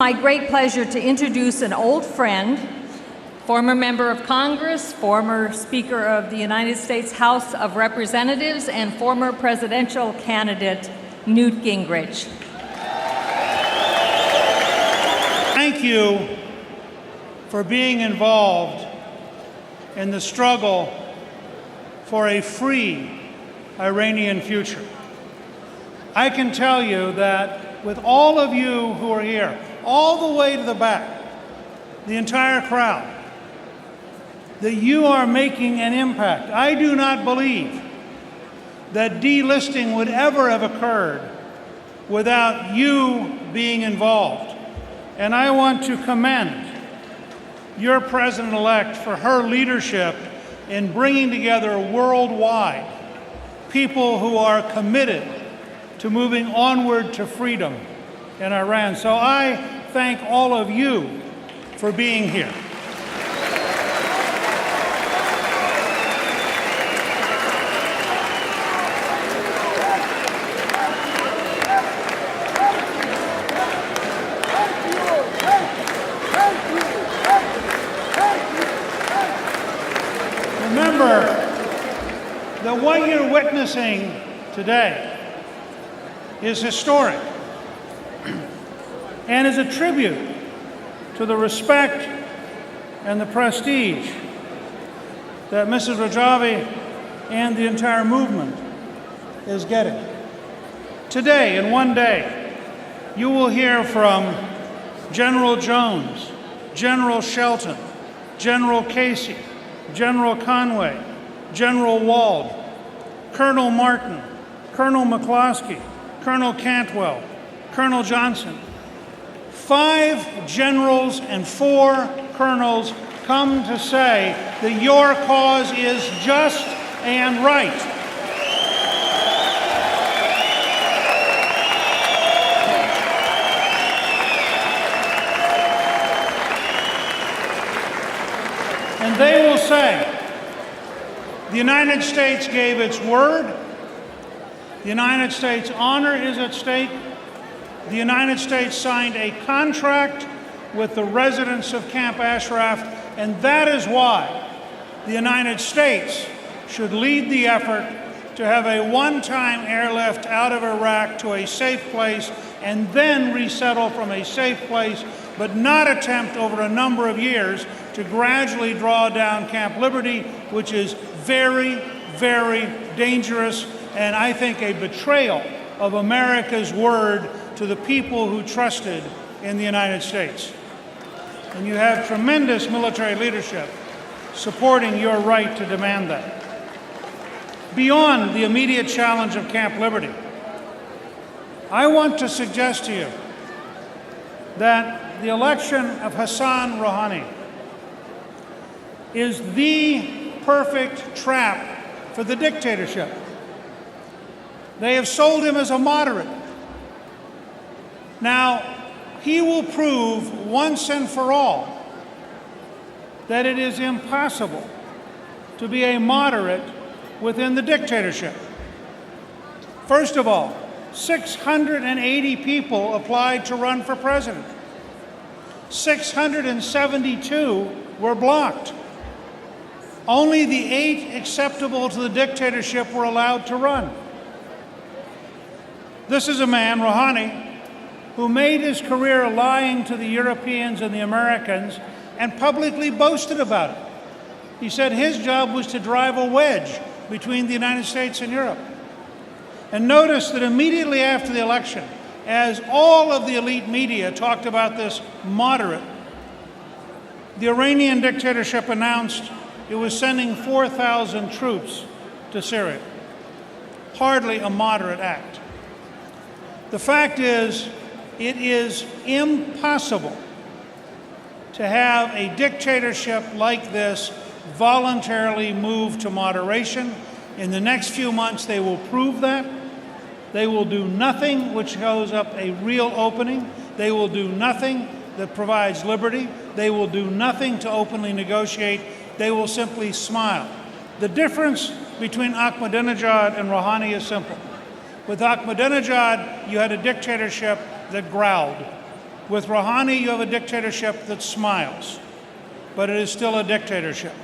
My great pleasure to introduce an old friend, former member of Congress, former Speaker of the United States House of Representatives, and former presidential candidate, Newt Gingrich. Thank you for being involved in the struggle for a free Iranian future. I can tell you that with all of you who are here, all the way to the back, the entire crowd, that you are making an impact. I do not believe that delisting would ever have occurred without you being involved. And I want to commend your president-elect for her leadership in bringing together worldwide people who are committed to moving onward to freedom in Iran. So I thank all of you for being here. Remember that what you're witnessing today is historic and is a tribute to the respect and the prestige that Mrs. Rajavi and the entire movement is getting. Today, in one day, you will hear from General Jones, General Shelton, General Casey, General Conway, General Wald, Colonel Martin, Colonel McCloskey, Colonel Cantwell, Colonel Johnson. 5 generals and 4 colonels come to say that your cause is just and right. And they will say, the United States gave its word, the United States' honor is at stake, the United States signed a contract with the residents of Camp Ashraf, and that is why the United States should lead the effort to have a one-time airlift out of Iraq to a safe place and then resettle from a safe place, but not attempt over a number of years to gradually draw down Camp Liberty, which is very, very dangerous, and I think a betrayal of America's word to the people who trusted in the United States. And you have tremendous military leadership supporting your right to demand that. Beyond the immediate challenge of Camp Liberty, I want to suggest to you that the election of Hassan Rouhani is the perfect trap for the dictatorship. They have sold him as a moderate. Now, he will prove once and for all that it is impossible to be a moderate within the dictatorship. First of all, 680 people applied to run for president. 672 were blocked. Only the 8 acceptable to the dictatorship were allowed to run. This is a man, Rouhani, who made his career lying to the Europeans and the Americans and publicly boasted about it. He said his job was to drive a wedge between the United States and Europe. And notice that immediately after the election, as all of the elite media talked about this moderate, the Iranian dictatorship announced it was sending 4,000 troops to Syria. Hardly a moderate act. The fact is, it is impossible to have a dictatorship like this voluntarily move to moderation. In the next few months, they will prove that. They will do nothing which shows up a real opening. They will do nothing that provides liberty. They will do nothing to openly negotiate. They will simply smile. The difference between Ahmadinejad and Rouhani is simple. With Ahmadinejad, you had a dictatorship that growled. With Rouhani, you have a dictatorship that smiles, but it is still a dictatorship.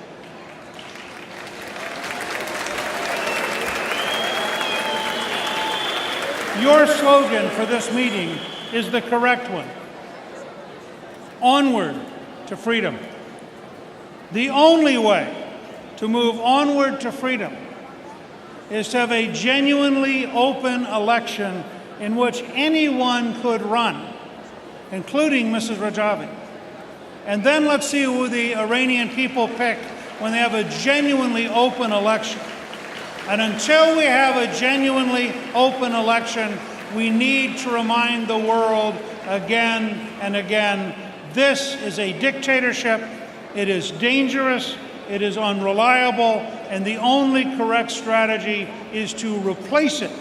Your slogan for this meeting is the correct one. Onward to freedom. The only way to move onward to freedom is to have a genuinely open election in which anyone could run, including Mrs. Rajavi. And then let's see who the Iranian people pick when they have a genuinely open election. And until we have a genuinely open election, we need to remind the world again and again, this is a dictatorship, it is dangerous, it is unreliable, and the only correct strategy is to replace it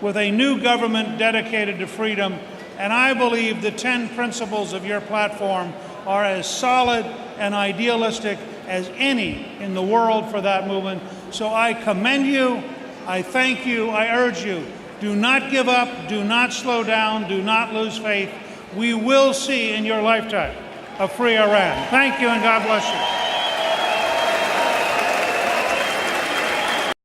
with a new government dedicated to freedom. And I believe the 10 principles of your platform are as solid and idealistic as any in the world for that movement. So I commend you, I thank you, I urge you, do not give up, do not slow down, do not lose faith. We will see in your lifetime a free Iran. Thank you and God bless you.